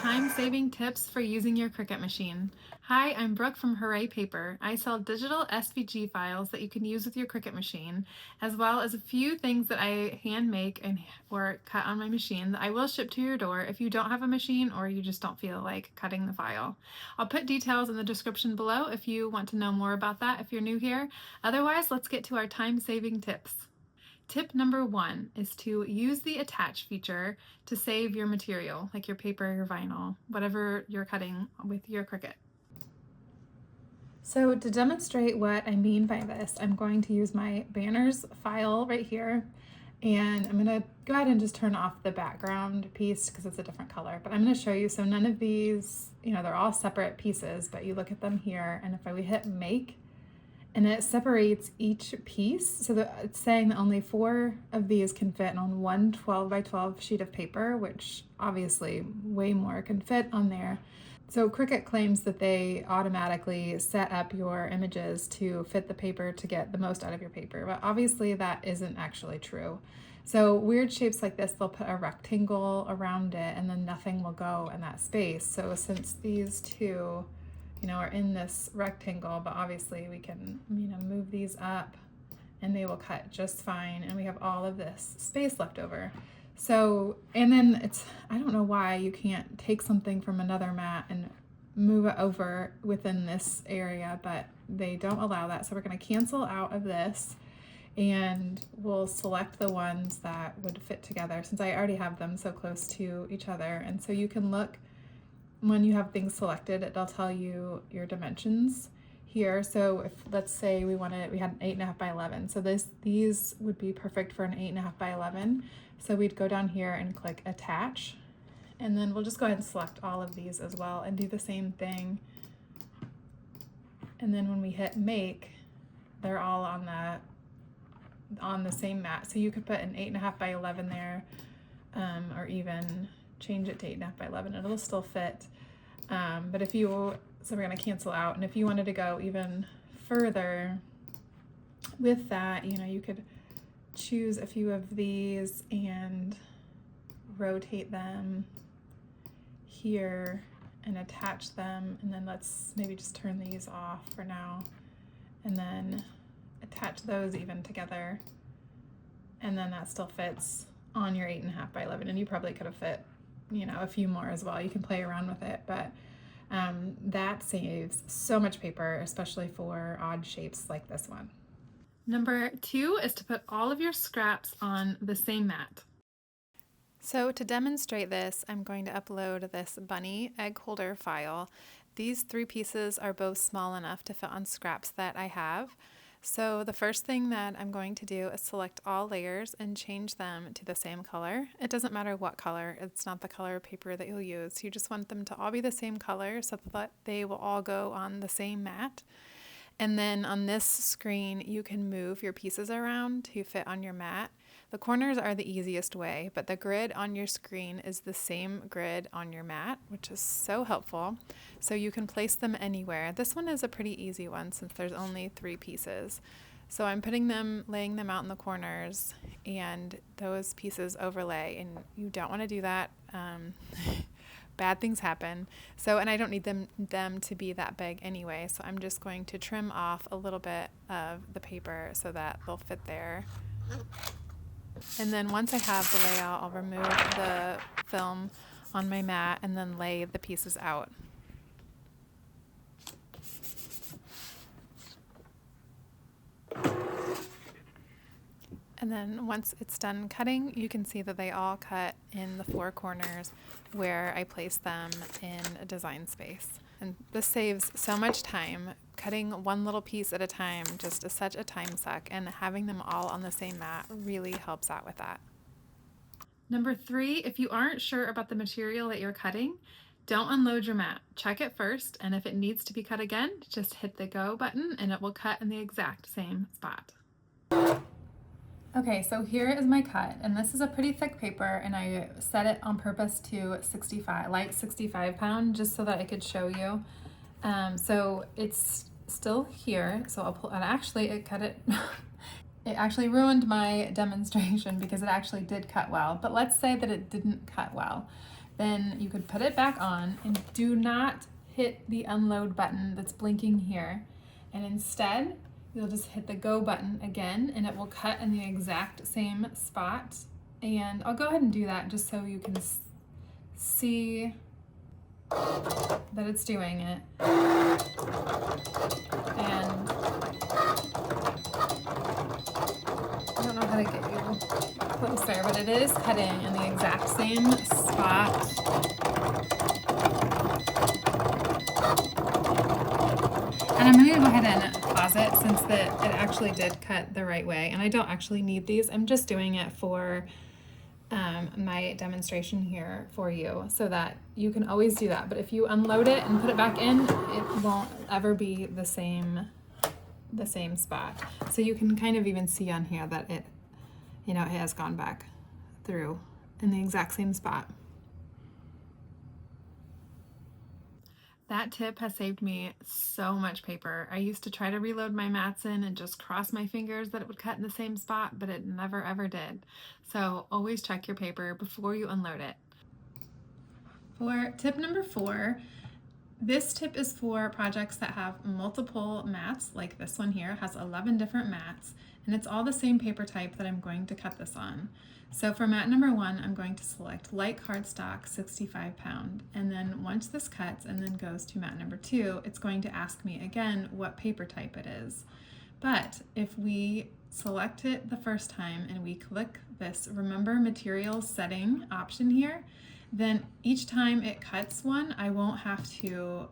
Time-saving tips for using your Cricut machine. Hi, I'm Brooke from Hooray Paper. I sell digital SVG files that you can use with your Cricut machine, as well as a few things that I hand make or cut on my machine that I will ship to your door if you don't have a machine or you just don't feel like cutting the file. I'll put details in the description below if you want to know more about that if you're new here. Otherwise, let's get to our time-saving tips. Tip number 1 is to use the attach feature to save your material, like your paper, your vinyl, whatever you're cutting with your Cricut. So to demonstrate what I mean by this, I'm going to use my banners file right here, and I'm going to go ahead and just turn off the background piece because it's a different color. But I'm going to show you, so none of these, they're all separate pieces, but you look at them here, and if we hit make, and it separates each piece, so that it's saying that only 4 of these can fit on one 12 by 12 sheet of paper, which obviously way more can fit on there. So Cricut claims that they automatically set up your images to fit the paper to get the most out of your paper, but obviously that isn't actually true. So weird shapes like this, they'll put a rectangle around it and then nothing will go in that space. So since these two are in this rectangle, but obviously we can, move these up and they will cut just fine. And we have all of this space left over. So, and then I don't know why you can't take something from another mat and move it over within this area, but they don't allow that. So we're going to cancel out of this and we'll select the ones that would fit together since I already have them so close to each other. And so you can look when you have things selected, it'll tell you your dimensions here. So if, let's say we had an 8.5 by 11. So these would be perfect for an 8.5 by 11. So we'd go down here and click attach, and then we'll just go ahead and select all of these as well and do the same thing. And then when we hit make, they're all on the same mat. So you could put an 8.5 by 11 there, or even change it to 8.5 by 11, it'll still fit. But so we're going to cancel out, and if you wanted to go even further with that, you could choose a few of these and rotate them here and attach them, and then let's maybe just turn these off for now and then attach those even together, and then that still fits on your 8.5 by 11, and you probably could have fit a few more as well. You can play around with it, but that saves so much paper, especially for odd shapes like this one. Number 2 is to put all of your scraps on the same mat. So to demonstrate this, I'm going to upload this bunny egg holder file. These 3 pieces are both small enough to fit on scraps that I have. So the first thing that I'm going to do is select all layers and change them to the same color. It doesn't matter what color, it's not the color of paper that you'll use. You just want them to all be the same color so that they will all go on the same mat. And then on this screen, you can move your pieces around to fit on your mat. The corners are the easiest way, but the grid on your screen is the same grid on your mat, which is so helpful. So you can place them anywhere. This one is a pretty easy one since there's only 3 pieces. So I'm laying them out in the corners, and those pieces overlay, and you don't want to do that. Bad things happen. And I don't need them to be that big anyway, so I'm just going to trim off a little bit of the paper so that they'll fit there. And then once I have the layout, I'll remove the film on my mat and then lay the pieces out. And then once it's done cutting, you can see that they all cut in the 4 corners where I placed them in a design space. And this saves so much time. Cutting one little piece at a time just is such a time suck, and having them all on the same mat really helps out with that. Number 3, if you aren't sure about the material that you're cutting, don't unload your mat. Check it first, and if it needs to be cut again, just hit the go button and it will cut in the exact same spot. Okay, so here is my cut, and this is a pretty thick paper, and I set it on purpose to 65 pound, just so that I could show you. So it's still here, so I'll pull, and actually it cut it, it actually ruined my demonstration because it actually did cut well, but let's say that it didn't cut well. then you could put it back on and do not hit the unload button that's blinking here. And instead, you'll just hit the go button again and it will cut in the exact same spot. And I'll go ahead and do that just so you can see that it's doing it. And I don't know how to get you closer, but it is cutting in the exact same spot. And I'm going to go ahead and pause it since it actually did cut the right way. And I don't actually need these. I'm just doing it for my demonstration here for you so that you can always do that. But if you unload it and put it back in, it won't ever be the same spot. So you can kind of even see on here that it, it has gone back through in the exact same spot. That tip has saved me so much paper. I used to try to reload my mats in and just cross my fingers that it would cut in the same spot, but it never ever did. So always check your paper before you unload it. For tip number 4, this tip is for projects that have multiple mats, like this one here has 11 different mats, and it's all the same paper type that I'm going to cut this on. So for mat number 1, I'm going to select light cardstock 65 pound, and then once this cuts and then goes to mat number 2, it's going to ask me again what paper type it is. But if we select it the first time and we click this remember materials setting option here, then each time it cuts one, I won't have to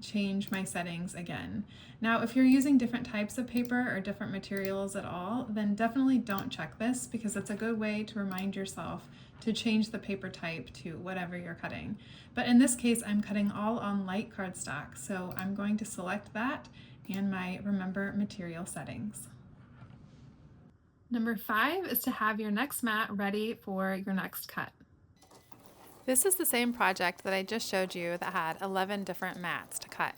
change my settings again. Now, if you're using different types of paper or different materials at all, then definitely don't check this because it's a good way to remind yourself to change the paper type to whatever you're cutting. But in this case, I'm cutting all on light cardstock, so I'm going to select that and my remember material settings. Number 5 is to have your next mat ready for your next cut. This is the same project that I just showed you that had 11 different mats to cut.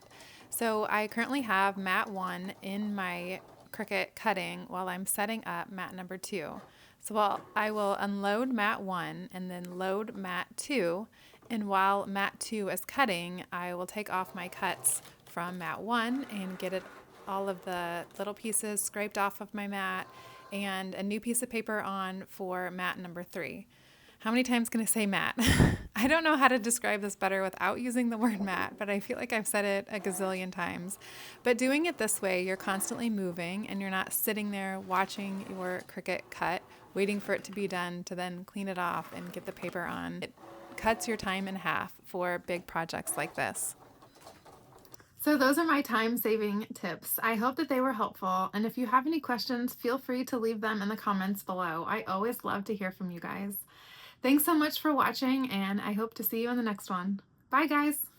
So I currently have mat 1 in my Cricut cutting while I'm setting up mat number 2. So I will unload mat 1 and then load mat 2, and while mat 2 is cutting, I will take off my cuts from mat 1 and get all of the little pieces scraped off of my mat and a new piece of paper on for mat number 3. How many times can I say mat? I don't know how to describe this better without using the word mat, but I feel like I've said it a gazillion times. But doing it this way, you're constantly moving and you're not sitting there watching your Cricut cut, waiting for it to be done to then clean it off and get the paper on. It cuts your time in half for big projects like this. So those are my time-saving tips. I hope that they were helpful, and if you have any questions, feel free to leave them in the comments below. I always love to hear from you guys. Thanks so much for watching, and I hope to see you in the next one. Bye, guys!